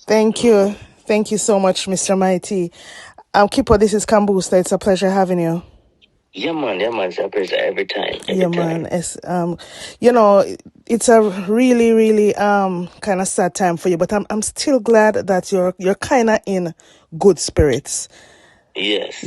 Thank you. Thank you so much, Mr. Mighty. Kipo, this is Kambooster. It's a pleasure having you. Yeah, man. It's a pleasure every time. Yeah, man. It's you know, it's a really, really kind of sad time for you, but I'm still glad that you're kind of in good spirits. Yes.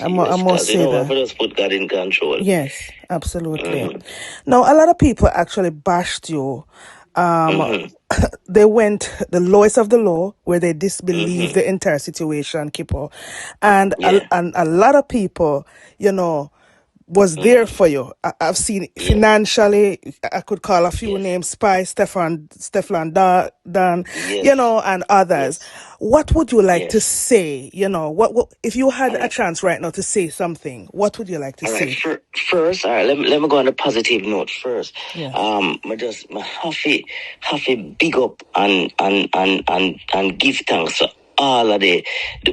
I must Because say if I that. just put God in control. Yes, absolutely. Now, a lot of people actually bashed you. Mm-hmm. They went the lowest of the low, where they disbelieved Mm-hmm. the entire situation, Kipo, and Yeah. a lot of people, was there Mm-hmm. for you. I've seen Yeah. financially. I could call a few Yes. names: Spice, Steflon, Dan, Yes. and others. Yes. What would you like to Yes. say? What if you All had a right. chance right now to say something? What would you like to All right. say? First, all right. Let me go on a positive note first. Yes. My have a big up and give thanks to all of the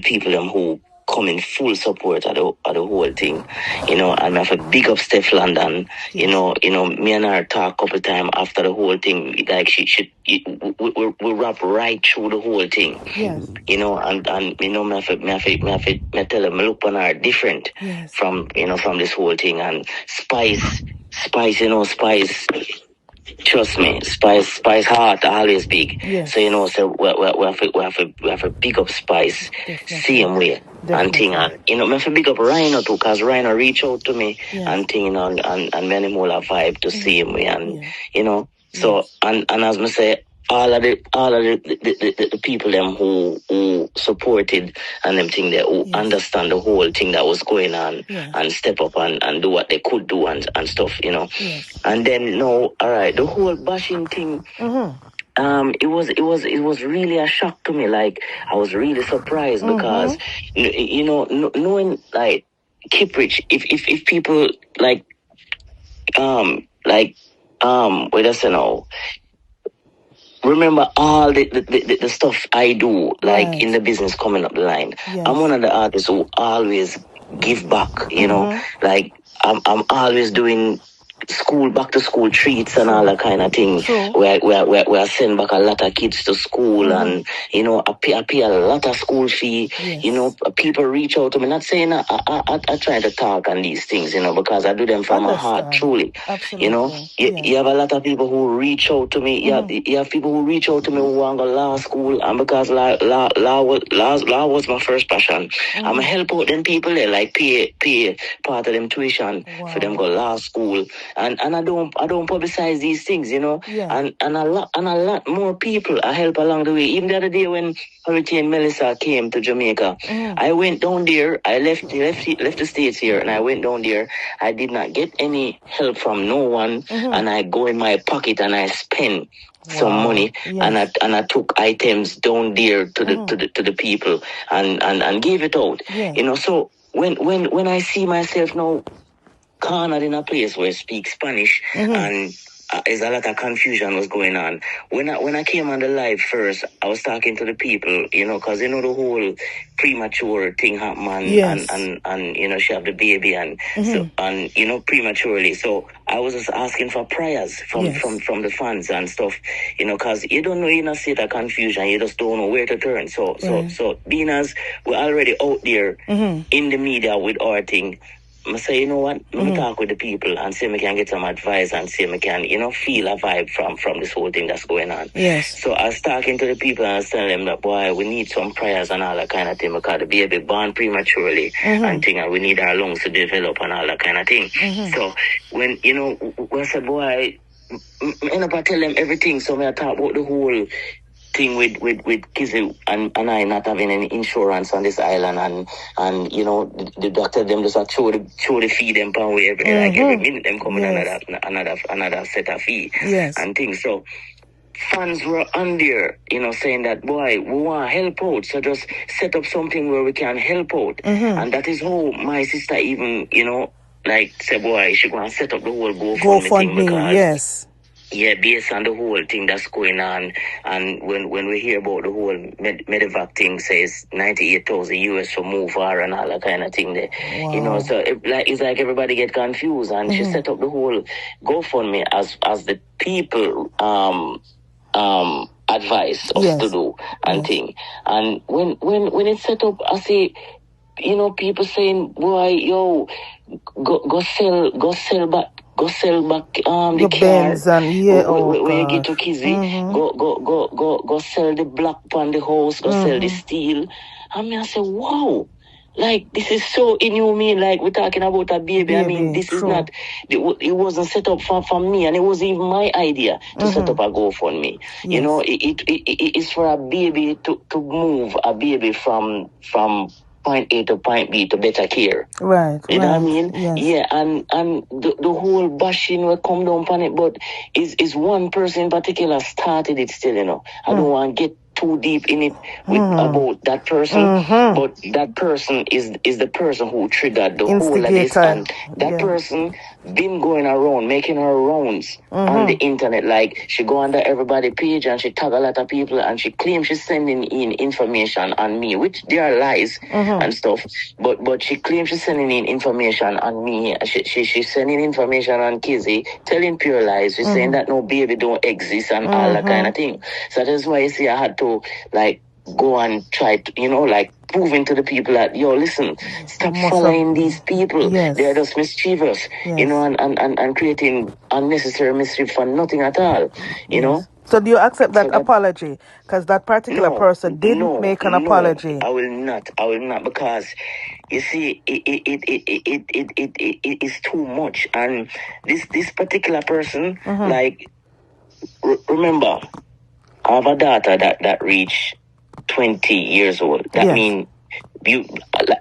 people them who come in full support of the whole thing. And I have a big up Steph London. Yes. Me and her talk a couple times after the whole thing. Like we wrap right through the whole thing. Yes. Me tell them look on her different Yes. from this whole thing. And Spice, trust me, Spice heart always big. Yes. So we have a big up Spice Definitely. same way. And thing, and me have to big up Rhino too, cause Rhino reach out to me. Yes. And thing, and many more vibe to see him, and Yes. so and as me say, all of the people them who supported and them thing there who understand the whole thing that was going on and step up and do what they could do and stuff, Yes. And then all right, the whole bashing thing. It was really a shock to me. Like, I was really surprised because knowing like Kiprich, if people like wait a second, remember all the stuff I do, like in the business coming up the line. Yes. I'm one of the artists who always give back, like I'm always doing back to school treats and all that kind of thing. Where I send back a lot of kids to school and I pay a lot of school fee. Yes. People reach out to me. Not saying I try to talk on these things, because I do them from my heart, truly. Absolutely. You have a lot of people who reach out to me. You have people who reach out to me who want to go law school, and because law was my first passion. I'm a help out them people there, like pay part of them tuition for them go law school. And I don't publicize these things, and a lot more people I help along the way. Even the other day when Hurricane Melissa came to Jamaica, I went down there. I left the States here, and I went down there. I did not get any help from no one, and I go in my pocket and I spend some money, and I took items down there to the people and gave it out. So when I see myself now cornered in a place where I speak Spanish and there's a lot of confusion was going on. When I came on the live first, I was talking to the people, because the whole premature thing happened and she have the baby and so and prematurely. So I was just asking for prayers from the fans and stuff, because you don't know, in a state of confusion, you just don't know where to turn. So being as we're already out there in the media with our thing, I say, you know what? Let me talk with the people and see if I can get some advice and see if I can, feel a vibe from this whole thing that's going on. Yes. So I was talking to the people and I was telling them that, boy, we need some prayers and all that kind of thing because the baby born prematurely and thing, and we need our lungs to develop and all that kind of thing. So when, when I said, boy, I end up tell them everything. So I talk about the whole thing with Kizzy and I not having any insurance on this island and the doctor them just throw the fee them pound way every minute them coming another set of fee and things. So fans were on there, saying that, boy, we want to help out, so just set up something where we can help out. And that is how my sister even, like say, boy, she going to set up the whole GoFundMe thing because based on the whole thing that's going on, and when we hear about the whole Medevac thing, says 98,000 US for move her and all that kind of thing there, so it's like everybody get confused, and she set up the whole GoFundMe as the people advice us to do and thing. And when it's set up, I say, you know, people saying, boy, yo, go sell back the Benz car and where you get to Kizzy. Go sell the block on the house, go sell the steel. I mean, I say, wow. Like, this is so inhumane. Like, we're talking about a baby. I mean, this is not, it wasn't set up for me, and it wasn't even my idea to set up a GoFundMe. You know, it's for a baby to move a baby from point A to point B to better care. Right. You know what I mean? Yes. Yeah, and the whole bashing will come down on it, but is one person in particular started it still, you know. I don't want to get too deep in it about that person, but that person is the person who triggered the whole of this, and that person been going around making her rounds on the internet. Like, she go under everybody page and she tag a lot of people, and she claims she's sending in information on me, which they are lies and stuff, but she claims she's sending in information on me. She's sending information on Kizzy, telling pure lies. She's saying that no baby don't exist and all that kind of thing. So that's why you see I had to, like, go and try to, you know, like, proving to the people that, yo, listen, stop following these people. They're just mischievous, you know, and creating unnecessary mischief for nothing at all, you know. So do you accept that apology? Because that particular person didn't make an apology. I will not, because you see, it is too much. And this particular person, like, remember, I have a daughter that reached 20 years old. That means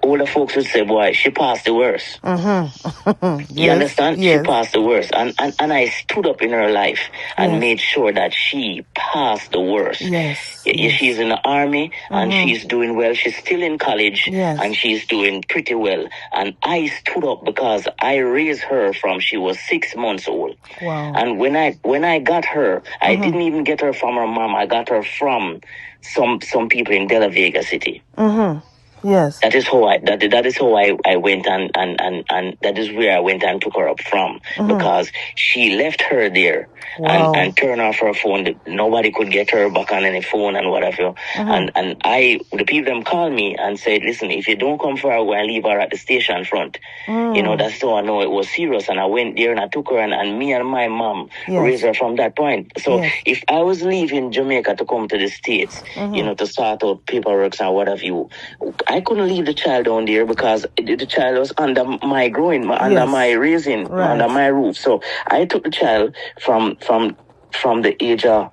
older folks would say, boy, she passed the worst. You understand? She passed the worst. And I stood up in her life and made sure that she passed the worst. She's in the army and she's doing well. She's still in college and she's doing pretty well. And I stood up because I raised her from she was 6 months old. Wow. And when I got her, I didn't even get her from her mom. I got her from some people in De La Vega City. Yes. That is how I went and that is where I went and took her up from, because she left her there and turned off her phone. Nobody could get her back on any phone and whatever. And the people them called me and said, listen, if you don't come for her, we'll leave her at the station front. You know, that's how I know it was serious. And I went there and I took her and me and my mom raised her from that point. So if I was leaving Jamaica to come to the States, you know, to start out paperwork and what have you, I couldn't leave the child down there because the child was under my growing, under my raising, under my roof. So I took the child from the age of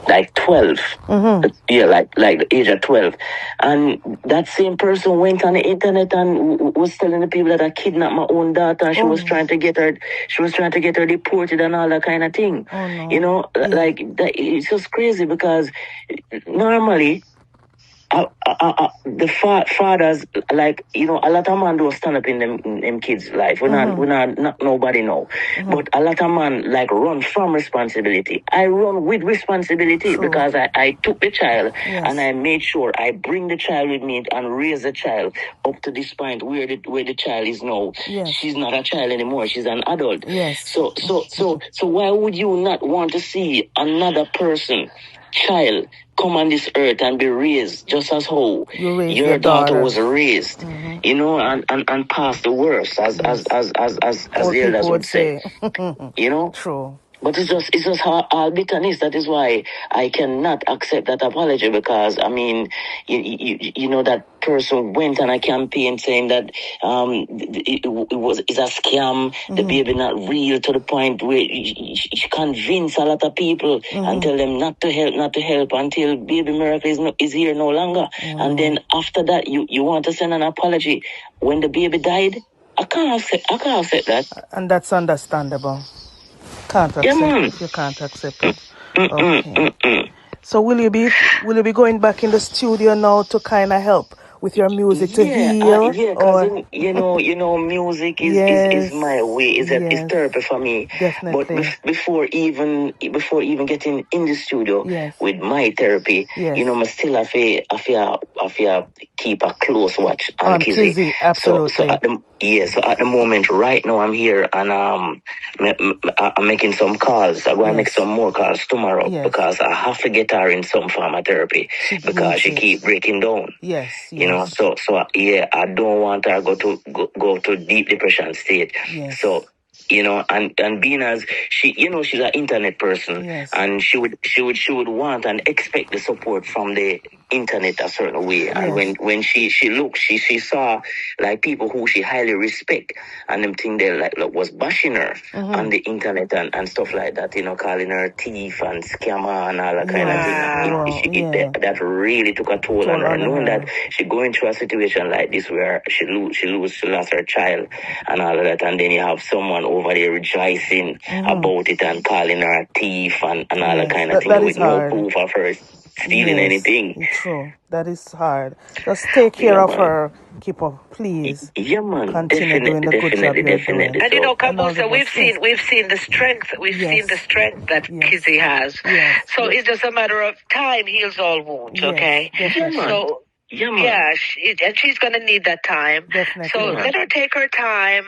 like 12. Like the age of 12. And that same person went on the internet and was telling the people that I kidnapped my own daughter, and she was trying to get her deported and all that kind of thing. You know, like that, it's just crazy because normally the fathers, like, you know, a lot of man don't stand up in them kids' life. We're not nobody know. But a lot of man, like, run from responsibility. I run with responsibility because I took the child and I made sure I bring the child with me and raise the child up to this point where the child is now. She's not a child anymore. She's an adult. So why would you not want to see another person, child, come on this earth and be raised just as how your daughter was raised, you know, and pass the worst, as the elders would say. You know? True. But it's just how bitterness. That is why I cannot accept that apology, because I mean, you know, that person went on a campaign saying that it's a scam, the baby not real, to the point where she convinced a lot of people and tell them not to help until baby miracle is here no longer. And then after that, you want to send an apology when the baby died? I can't accept that. And that's understandable. You can't accept it. Okay. So will you be going back in the studio now to kind of help with your music to heal? Because music is my way. It's therapy for me. Definitely. But before even getting in the studio with my therapy, I still have to keep a close watch on Kizzy. Absolutely. So at the moment, right now, I'm here and I'm making some calls. I'm going to make some more calls tomorrow because I have to get her in some form of therapy because she keep breaking down. So I don't want her go to deep depression state. So and being as she, she's an internet person, and she would want and expect the support from the internet a certain way. And when she looked, she saw like people who she highly respect, and them thing they like was bashing her on the internet and stuff like that, calling her thief and scammer and all that kind of thing. That really took a toll on her, knowing that she going through a situation like this where she lost her child and all of that, and then you have someone over there rejoicing about it and calling her a thief and all that kind of thing with no proof of her stealing anything. True. That is hard. Just take care of her, Kipper, please. Yeah, man. Continue doing the good job you're doing. And Kambooster, we've seen the strength. We've seen the strength that Kizzy has. So it's just a matter of time heals all wounds. Okay. Definitely. So and she's gonna need that time. Definitely. So let her take her time.